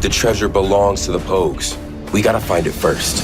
The treasure belongs to the Pogues. We gotta find it first.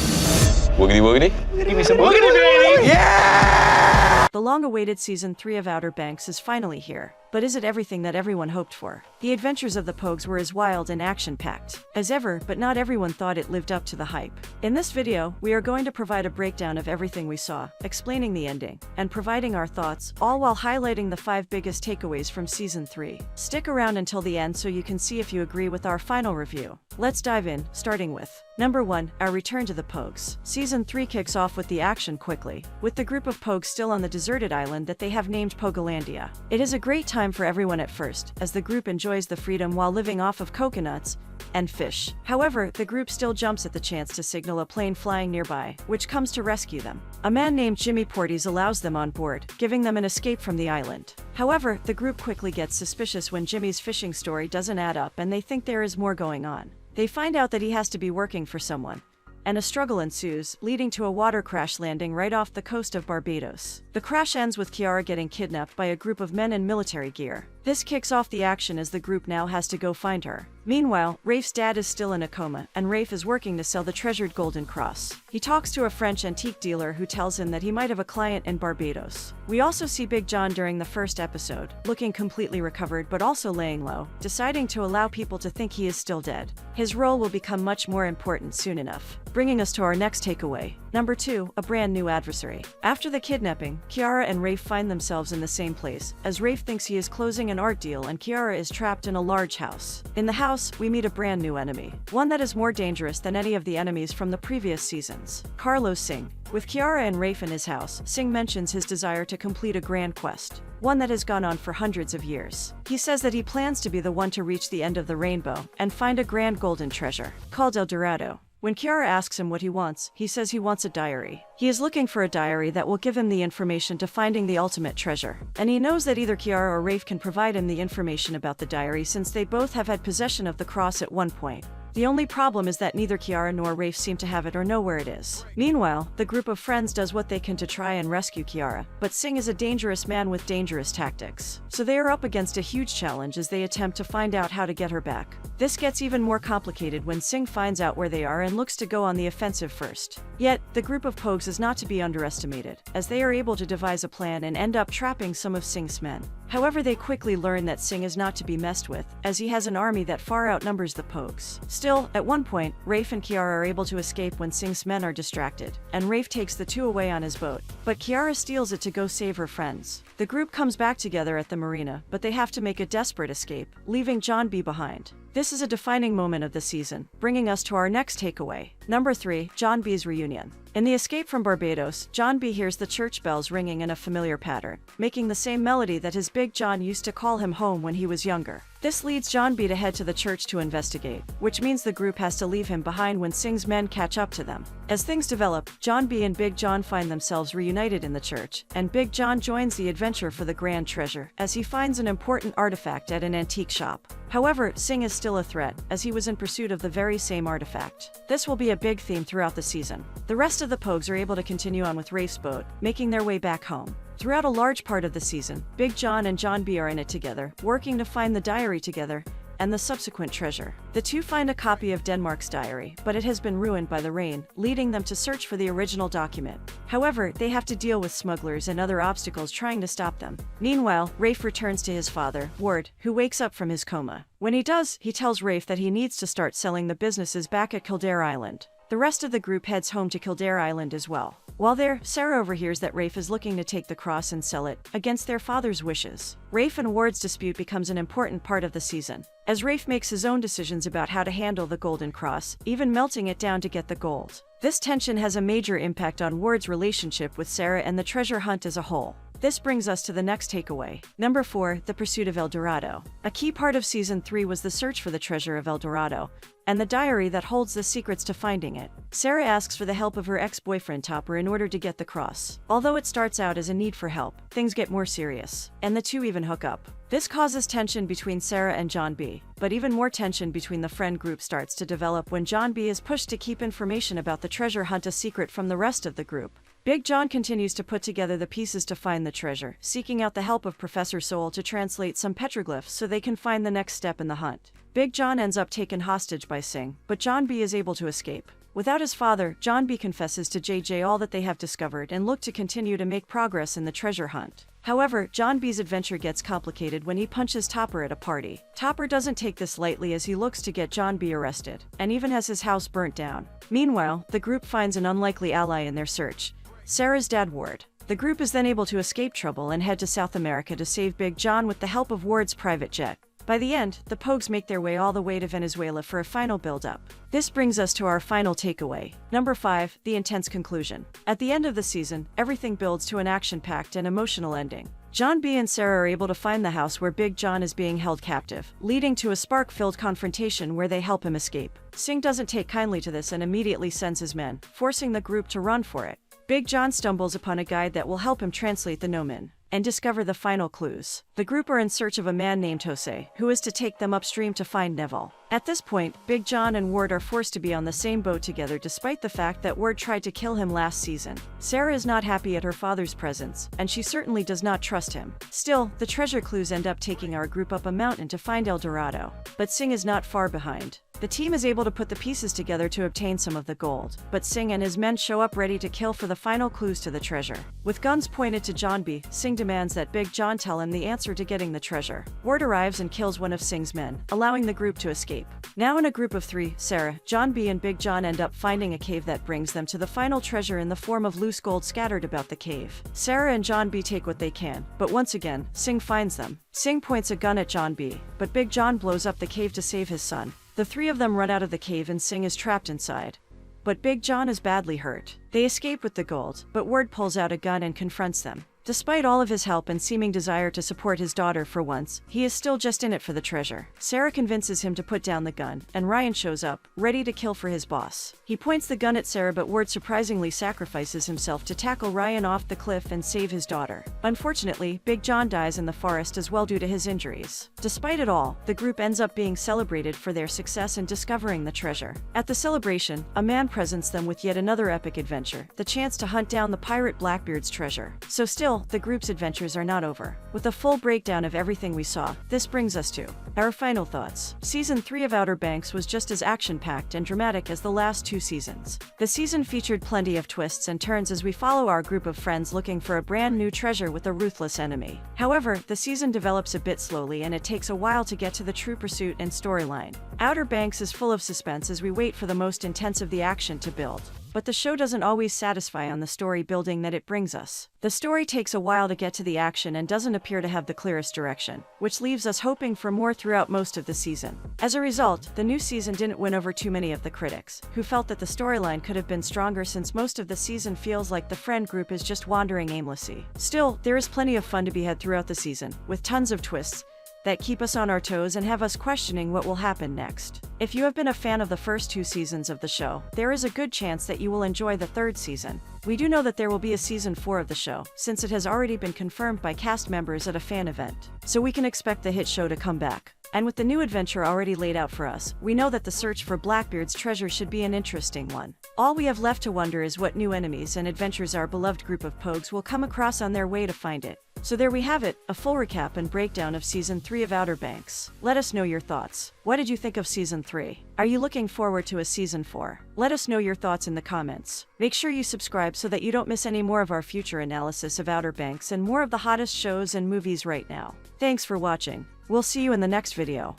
Woogity woogity? Give me some woogity, baby! Yeah! The long-awaited Season 3 of Outer Banks is finally here. But is it everything that everyone hoped for? The adventures of the Pogues were as wild and action-packed as ever, but not everyone thought it lived up to the hype. In this video, we are going to provide a breakdown of everything we saw, explaining the ending, and providing our thoughts, all while highlighting the 5 biggest takeaways from Season 3. Stick around until the end so you can see if you agree with our final review. Let's dive in, starting with Number 1, our return to the Pogues. Season 3 kicks off with the action quickly, with the group of Pogues still on the deserted island that they have named Pogalandia. It is a great time for everyone at first, as the group enjoys the freedom while living off of coconuts and fish. However, the group still jumps at the chance to signal a plane flying nearby, which comes to rescue them. A man named Jimmy Portes allows them on board, giving them an escape from the island. However, the group quickly gets suspicious when Jimmy's fishing story doesn't add up and they think there is more going on. They find out that he has to be working for someone, and a struggle ensues, leading to a water crash landing right off the coast of Barbados. The crash ends with Kiara getting kidnapped by a group of men in military gear. This kicks off the action as the group now has to go find her. Meanwhile, Rafe's dad is still in a coma, and Rafe is working to sell the treasured golden cross. He talks to a French antique dealer who tells him that he might have a client in Barbados. We also see Big John during the first episode, looking completely recovered but also laying low, deciding to allow people to think he is still dead. His role will become much more important soon enough. Bringing us to our next takeaway. Number 2, a brand new adversary. After the kidnapping, Kiara and Rafe find themselves in the same place, as Rafe thinks he is closing an art deal and Kiara is trapped in a large house. In the house, we meet a brand new enemy, one that is more dangerous than any of the enemies from the previous seasons. Carlos Singh. With Kiara and Rafe in his house, Singh mentions his desire to complete a grand quest, one that has gone on for hundreds of years. He says that he plans to be the one to reach the end of the rainbow and find a grand golden treasure, called El Dorado. When Kiara asks him what he wants, he says he wants a diary. He is looking for a diary that will give him the information to finding the ultimate treasure. And he knows that either Kiara or Rafe can provide him the information about the diary since they both have had possession of the cross at one point. The only problem is that neither Kiara nor Rafe seem to have it or know where it is. Meanwhile, the group of friends does what they can to try and rescue Kiara, but Singh is a dangerous man with dangerous tactics. So they are up against a huge challenge as they attempt to find out how to get her back. This gets even more complicated when Singh finds out where they are and looks to go on the offensive first. Yet, the group of Pogues is not to be underestimated, as they are able to devise a plan and end up trapping some of Singh's men. However, they quickly learn that Singh is not to be messed with, as he has an army that far outnumbers the Pogues. Still, at one point, Rafe and Kiara are able to escape when Singh's men are distracted, and Rafe takes the two away on his boat. But Kiara steals it to go save her friends. The group comes back together at the marina, but they have to make a desperate escape, leaving John B behind. This is a defining moment of the season, bringing us to our next takeaway. Number 3, John B's reunion. In the escape from Barbados, John B hears the church bells ringing in a familiar pattern, making the same melody that his Big John used to call him home when he was younger. This leads John B to head to the church to investigate, which means the group has to leave him behind when Singh's men catch up to them. As things develop, John B and Big John find themselves reunited in the church, and Big John joins the adventure for the grand treasure, as he finds an important artifact at an antique shop. However, Singh is still a threat, as he was in pursuit of the very same artifact. This will be a big theme throughout the season. The rest of the Pogues are able to continue on with Rafe's boat, making their way back home. Throughout a large part of the season, Big John and John B are in it together, working to find the diary together and the subsequent treasure. The two find a copy of Denmark's diary, but it has been ruined by the rain, leading them to search for the original document. However, they have to deal with smugglers and other obstacles trying to stop them. Meanwhile, Rafe returns to his father, Ward, who wakes up from his coma. When he does, he tells Rafe that he needs to start selling the businesses back at Kildare Island. The rest of the group heads home to Kildare Island as well. While there, Sarah overhears that Rafe is looking to take the cross and sell it, against their father's wishes. Rafe and Ward's dispute becomes an important part of the season, as Rafe makes his own decisions about how to handle the golden cross, even melting it down to get the gold. This tension has a major impact on Ward's relationship with Sarah and the treasure hunt as a whole. This brings us to the next takeaway. Number 4, the Pursuit of El Dorado. A key part of Season 3 was the search for the treasure of El Dorado, and the diary that holds the secrets to finding it. Sarah asks for the help of her ex-boyfriend Topper in order to get the cross. Although it starts out as a need for help, things get more serious, and the two even hook up. This causes tension between Sarah and John B, but even more tension between the friend group starts to develop when John B is pushed to keep information about the treasure hunt a secret from the rest of the group. Big John continues to put together the pieces to find the treasure, seeking out the help of Professor Soul to translate some petroglyphs so they can find the next step in the hunt. Big John ends up taken hostage by Sing, but John B is able to escape. Without his father, John B confesses to JJ all that they have discovered and look to continue to make progress in the treasure hunt. However, John B's adventure gets complicated when he punches Topper at a party. Topper doesn't take this lightly as he looks to get John B arrested, and even has his house burnt down. Meanwhile, the group finds an unlikely ally in their search, Sarah's dad Ward. The group is then able to escape trouble and head to South America to save Big John with the help of Ward's private jet. By the end, the Pogues make their way all the way to Venezuela for a final build-up. This brings us to our final takeaway. Number 5, the intense conclusion. At the end of the season, everything builds to an action-packed and emotional ending. John B and Sarah are able to find the house where Big John is being held captive, leading to a spark-filled confrontation where they help him escape. Sing doesn't take kindly to this and immediately sends his men, forcing the group to run for it. Big John stumbles upon a guide that will help him translate the Nomen and discover the final clues. The group are in search of a man named Jose, who is to take them upstream to find Neville. At this point, Big John and Ward are forced to be on the same boat together despite the fact that Ward tried to kill him last season. Sarah is not happy at her father's presence, and she certainly does not trust him. Still, the treasure clues end up taking our group up a mountain to find El Dorado, but Sing is not far behind. The team is able to put the pieces together to obtain some of the gold, but Sing and his men show up ready to kill for the final clues to the treasure. With guns pointed to John B, Sing demands that Big John tell him the answer to getting the treasure. Ward arrives and kills one of Sing's men, allowing the group to escape. Now in a group of 3, Sarah, John B and Big John end up finding a cave that brings them to the final treasure in the form of loose gold scattered about the cave. Sarah and John B take what they can, but once again, Sing finds them. Sing points a gun at John B, but Big John blows up the cave to save his son. The 3 of them run out of the cave and Sing is trapped inside. But Big John is badly hurt. They escape with the gold, but Ward pulls out a gun and confronts them. Despite all of his help and seeming desire to support his daughter for once, he is still just in it for the treasure. Sarah convinces him to put down the gun, and Ryan shows up, ready to kill for his boss. He points the gun at Sarah, but Ward surprisingly sacrifices himself to tackle Ryan off the cliff and save his daughter. Unfortunately, Big John dies in the forest as well due to his injuries. Despite it all, the group ends up being celebrated for their success in discovering the treasure. At the celebration, a man presents them with yet another epic adventure, the chance to hunt down the pirate Blackbeard's treasure. So still, the group's adventures are not over. With a full breakdown of everything we saw, this brings us to our final thoughts. Season 3 of Outer Banks was just as action-packed and dramatic as the last 2 seasons. The season featured plenty of twists and turns as we follow our group of friends looking for a brand new treasure with a ruthless enemy. However, the season develops a bit slowly and it takes a while to get to the true pursuit and storyline. Outer Banks is full of suspense as we wait for the most intense of the action to build. But the show doesn't always satisfy on the story building that it brings us. The story takes a while to get to the action and doesn't appear to have the clearest direction, which leaves us hoping for more throughout most of the season. As a result, the new season didn't win over too many of the critics, who felt that the storyline could have been stronger since most of the season feels like the friend group is just wandering aimlessly. Still, there is plenty of fun to be had throughout the season, with tons of twists that keep us on our toes and have us questioning what will happen next. If you have been a fan of the first 2 seasons of the show, there is a good chance that you will enjoy the 3rd season. We do know that there will be a season 4 of the show, since it has already been confirmed by cast members at a fan event. So we can expect the hit show to come back. And with the new adventure already laid out for us, we know that the search for Blackbeard's treasure should be an interesting one. All we have left to wonder is what new enemies and adventures our beloved group of Pogues will come across on their way to find it. So there we have it, a full recap and breakdown of Season 3 of Outer Banks. Let us know your thoughts. What did you think of Season 3? Are you looking forward to a Season 4? Let us know your thoughts in the comments. Make sure you subscribe so that you don't miss any more of our future analysis of Outer Banks and more of the hottest shows and movies right now. Thanks for watching. We'll see you in the next video.